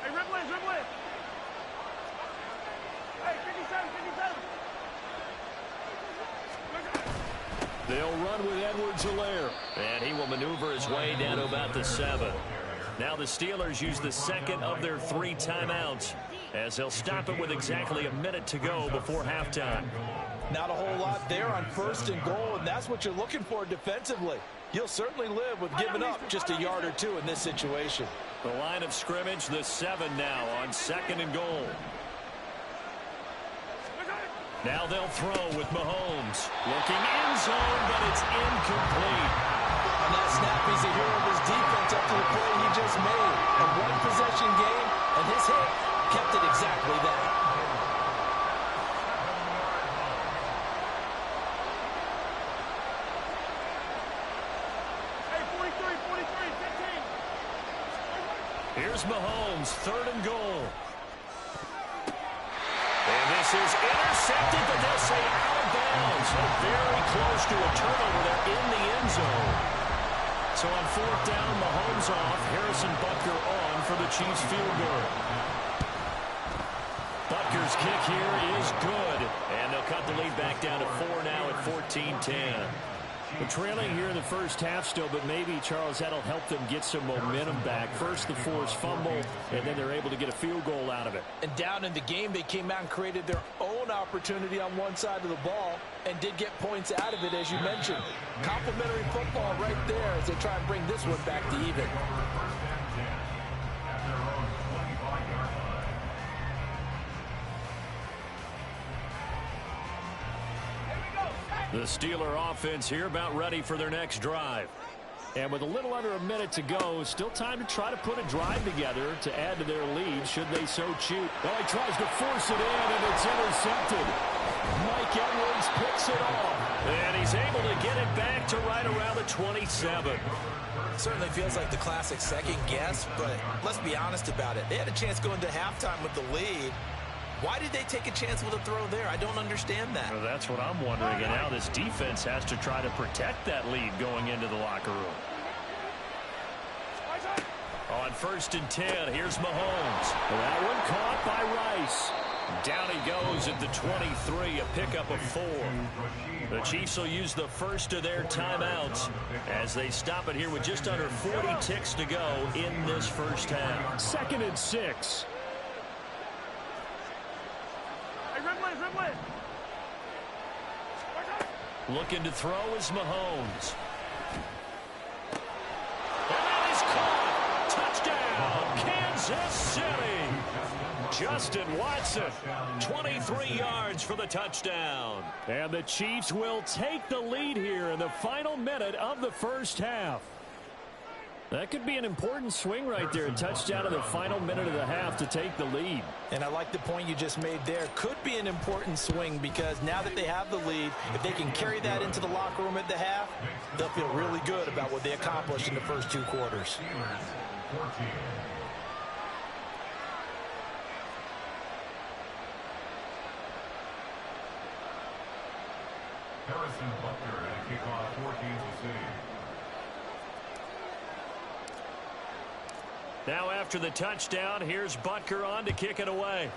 Hey, Ripley, Ripley! Hey, 57, 57! They'll run with Edwards-Helaire, and he will maneuver his way down to about the 7. Now the Steelers use the second of their 3 timeouts, as they'll stop it with exactly a minute to go before halftime. Not a whole lot there on 1st and goal, and that's what you're looking for defensively. You'll certainly live with giving up just a yard or 2 in this situation. The line of scrimmage, the 7 now on 2nd and goal. Now they'll throw with Mahomes. Looking in zone, but it's incomplete. On that snap, he's a hero of his defense up to the play he just made. A one-possession game, and his hit kept it exactly that. Hey, 43, 15! Here's Mahomes, 3rd and goal. And this is intercepted, but they'll say out of bounds. So very close to a turnover there in the end zone. So on 4th down, Mahomes off, Harrison Butker on for the Chiefs field goal. Butker's kick here is good, and they'll cut the lead back down to 4 now at 14-10. We're trailing here in the first half still, but maybe, Charles, that'll help them get some momentum back. First, the forced fumble, and then they're able to get a field goal out of it. And down in the game, they came out and created their own opportunity on one side of the ball and did get points out of it, as you mentioned. Complimentary football right there as they try and bring this one back to even. The Steeler offense here about ready for their next drive. And with a little under a minute to go, still time to try to put a drive together to add to their lead should they so choose. Well, he tries to force it in, and it's intercepted. Mike Edwards picks it off. And he's able to get it back to right around the 27. Certainly feels like the classic second guess, but let's be honest about it. They had a chance going to halftime with the lead. Why did they take a chance with a throw there? I don't understand that. Well, that's what I'm wondering. And now this defense has to try to protect that lead going into the locker room. On 1st and 10, here's Mahomes. That one caught by Rice. Down he goes at the 23, a pickup of 4. The Chiefs will use the first of their timeouts as they stop it here with just under 40 ticks to go in this first half. 2nd and 6. Looking to throw is Mahomes. And that is caught. Touchdown, Kansas City. Justin Watson, 23 yards for the touchdown. And the Chiefs will take the lead here in the final minute of the first half. That could be an important swing right there. A touchdown in the final minute of the half to take the lead. And I like the point you just made there. Could be an important swing because now that they have the lead, if they can carry that into the locker room at the half, they'll feel really good about what they accomplished in the first 2 quarters. Harrison Butker to kick off for Kansas City. Now after the touchdown, here's Butker on to kick it away.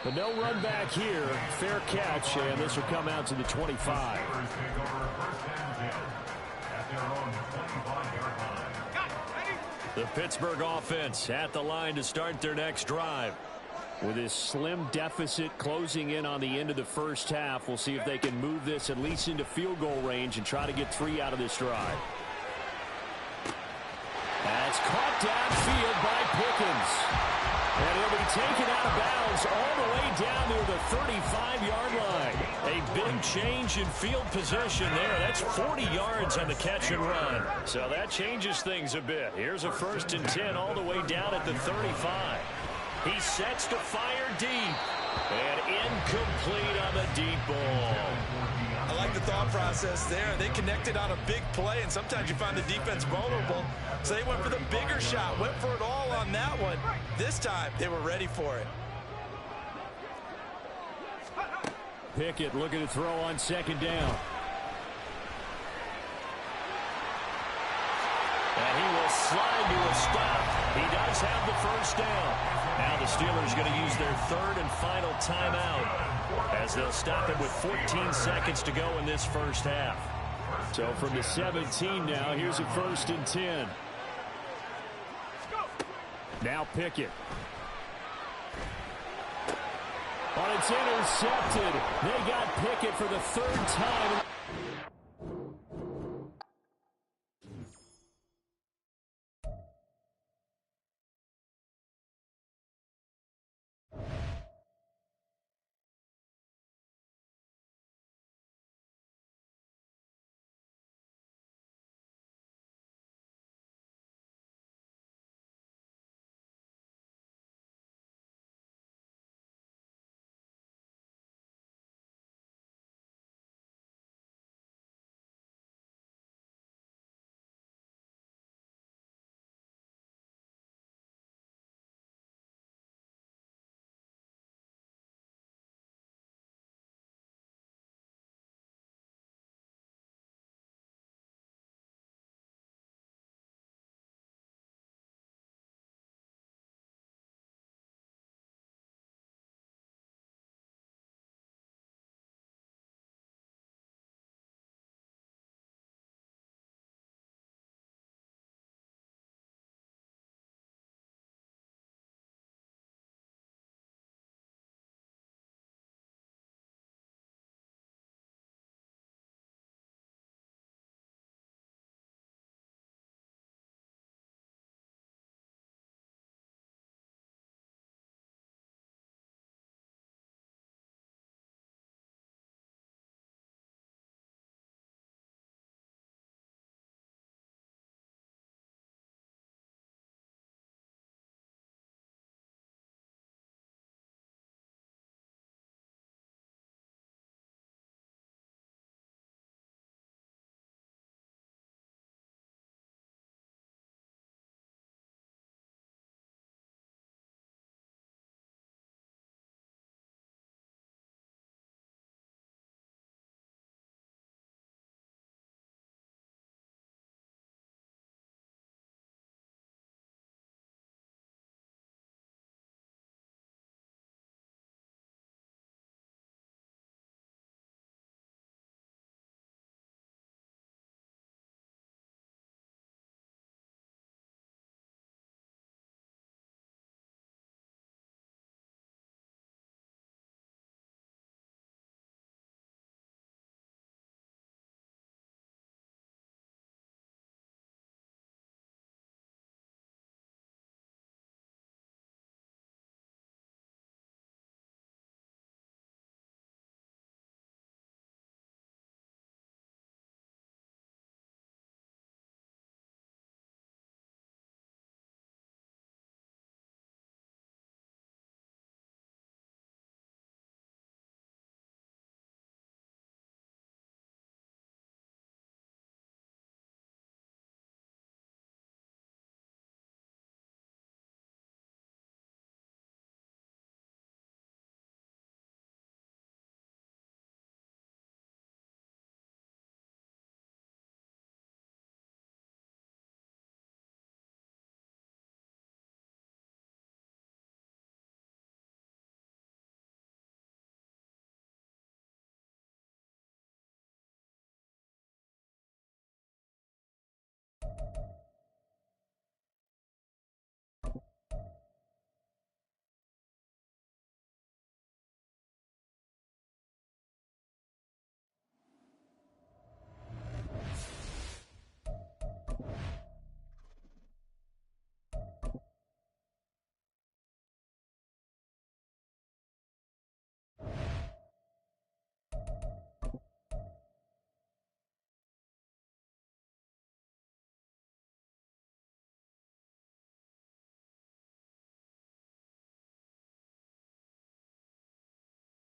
But no run back here. Fair catch, and this will come out to the 25. Take over 1st and 10 at their own 25-yard line. The Pittsburgh offense at the line to start their next drive. With this slim deficit closing in on the end of the first half, we'll see if they can move this at least into field goal range and try to get 3 out of this drive. That's caught downfield by Pickens. And he'll be taken out of bounds all the way down near the 35-yard line. A big change in field position there. That's 40 yards on the catch and run. So that changes things a bit. Here's a 1st and 10 all the way down at the 35. He sets to fire deep. And incomplete on the deep ball. I like the thought process there. They connected on a big play, and sometimes you find the defense vulnerable. So they went for the bigger shot, went for it all on that one. This time, they were ready for it. Pickett looking to throw on 2nd down. And he will slide to a stop. He does have the 1st down. Now the Steelers going to use their 3rd and final timeout as they'll stop it with 14 seconds to go in this first half. So from the 17 now, here's a 1st and 10. Now Pickett. But it's intercepted. They got Pickett for the 3rd time.